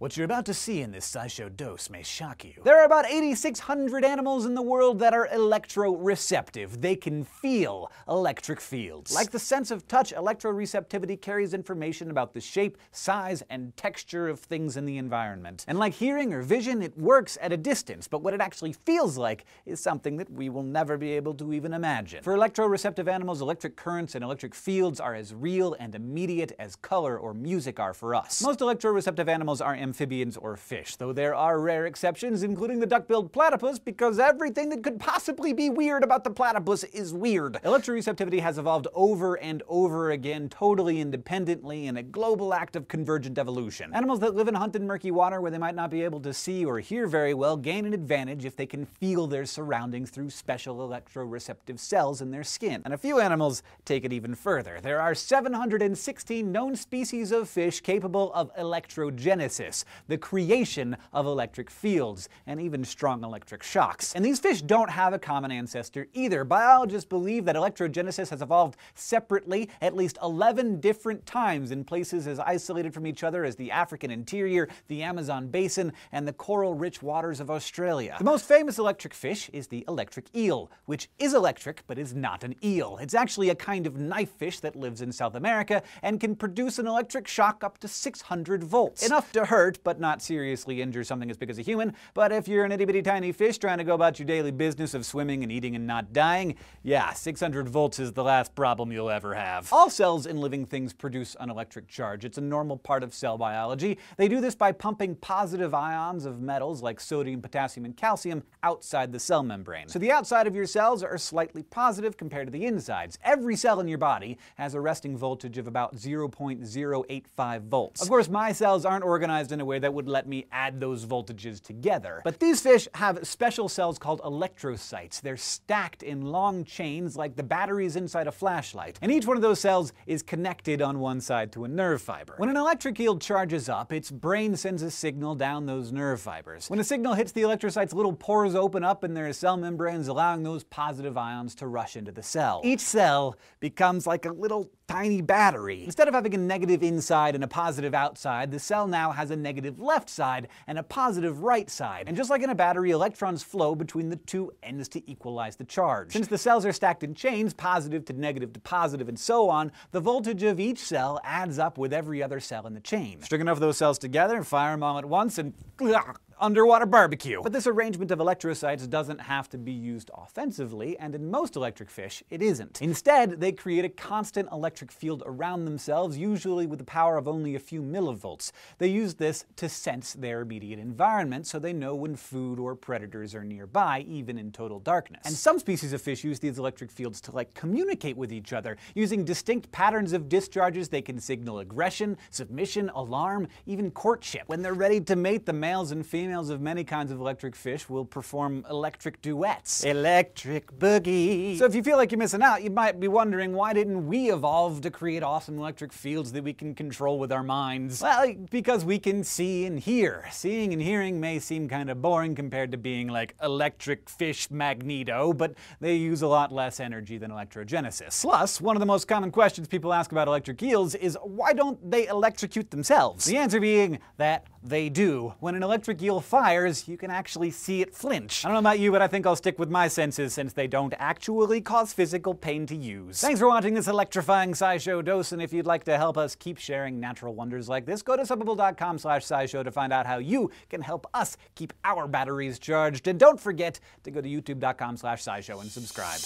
What you're about to see in this SciShow dose may shock you. There are about 8,600 animals in the world that are electroreceptive. They can feel electric fields. Like the sense of touch, electroreceptivity carries information about the shape, size, and texture of things in the environment. And like hearing or vision, it works at a distance, but what it actually feels like is something that we will never be able to even imagine. For electroreceptive animals, electric currents and electric fields are as real and immediate as color or music are for us. Most electroreceptive animals are amphibians or fish, though there are rare exceptions, including the duck-billed platypus, because everything that could possibly be weird about the platypus is weird. Electroreceptivity has evolved over and over again, totally independently, in a global act of convergent evolution. Animals that live and hunt in murky water where they might not be able to see or hear very well gain an advantage if they can feel their surroundings through special electroreceptive cells in their skin. And a few animals take it even further. There are 716 known species of fish capable of electrogenesis, the creation of electric fields, and even strong electric shocks. And these fish don't have a common ancestor either. Biologists believe that electrogenesis has evolved separately at least 11 different times in places as isolated from each other as the African interior, the Amazon basin, and the coral-rich waters of Australia. The most famous electric fish is the electric eel, which is electric but is not an eel. It's actually a kind of knife fish that lives in South America and can produce an electric shock up to 600 volts. Enough to hurt, but not seriously injure something as big as a human. But if you're an itty-bitty tiny fish trying to go about your daily business of swimming and eating and not dying, yeah, 600 volts is the last problem you'll ever have. All cells in living things produce an electric charge. It's a normal part of cell biology. They do this by pumping positive ions of metals like sodium, potassium, and calcium outside the cell membrane. So the outside of your cells are slightly positive compared to the insides. Every cell in your body has a resting voltage of about 0.085 volts. Of course, my cells aren't organized in a way that would let me add those voltages together. But these fish have special cells called electrocytes. They're stacked in long chains like the batteries inside a flashlight. And each one of those cells is connected on one side to a nerve fiber. When an electric field charges up, its brain sends a signal down those nerve fibers. When a signal hits the electrocytes, little pores open up in their cell membranes, allowing those positive ions to rush into the cell. Each cell becomes like a little tiny battery. Instead of having a negative inside and a positive outside, the cell now has a negative left side and a positive right side. And just like in a battery, electrons flow between the two ends to equalize the charge. Since the cells are stacked in chains, positive to positive, and so on, the voltage of each cell adds up with every other cell in the chain. String enough of those cells together, fire them all at once, and underwater barbecue. But this arrangement of electrocytes doesn't have to be used offensively, and in most electric fish, it isn't. Instead, they create a constant electric field around themselves, usually with the power of only a few millivolts. They use this to sense their immediate environment, so they know when food or predators are nearby, even in total darkness. And some species of fish use these electric fields to communicate with each other. Using distinct patterns of discharges, they can signal aggression, submission, alarm, even courtship. When they're ready to mate, the males and females of many kinds of electric fish will perform electric duets. Electric boogie. So if you feel like you're missing out, you might be wondering, why didn't we evolve to create awesome electric fields that we can control with our minds? Well, because we can see and hear. Seeing and hearing may seem kind of boring compared to being like electric fish Magneto, but they use a lot less energy than electrogenesis. Plus, one of the most common questions people ask about electric eels is, why don't they electrocute themselves? The answer being that they do. When an electric eel fires, you can actually see it flinch. I don't know about you, but I think I'll stick with my senses since they don't actually cause physical pain to use. Thanks for watching this electrifying SciShow dose, and if you'd like to help us keep sharing natural wonders like this, go to subbable.com/SciShow to find out how you can help us keep our batteries charged. And don't forget to go to youtube.com/SciShow and subscribe.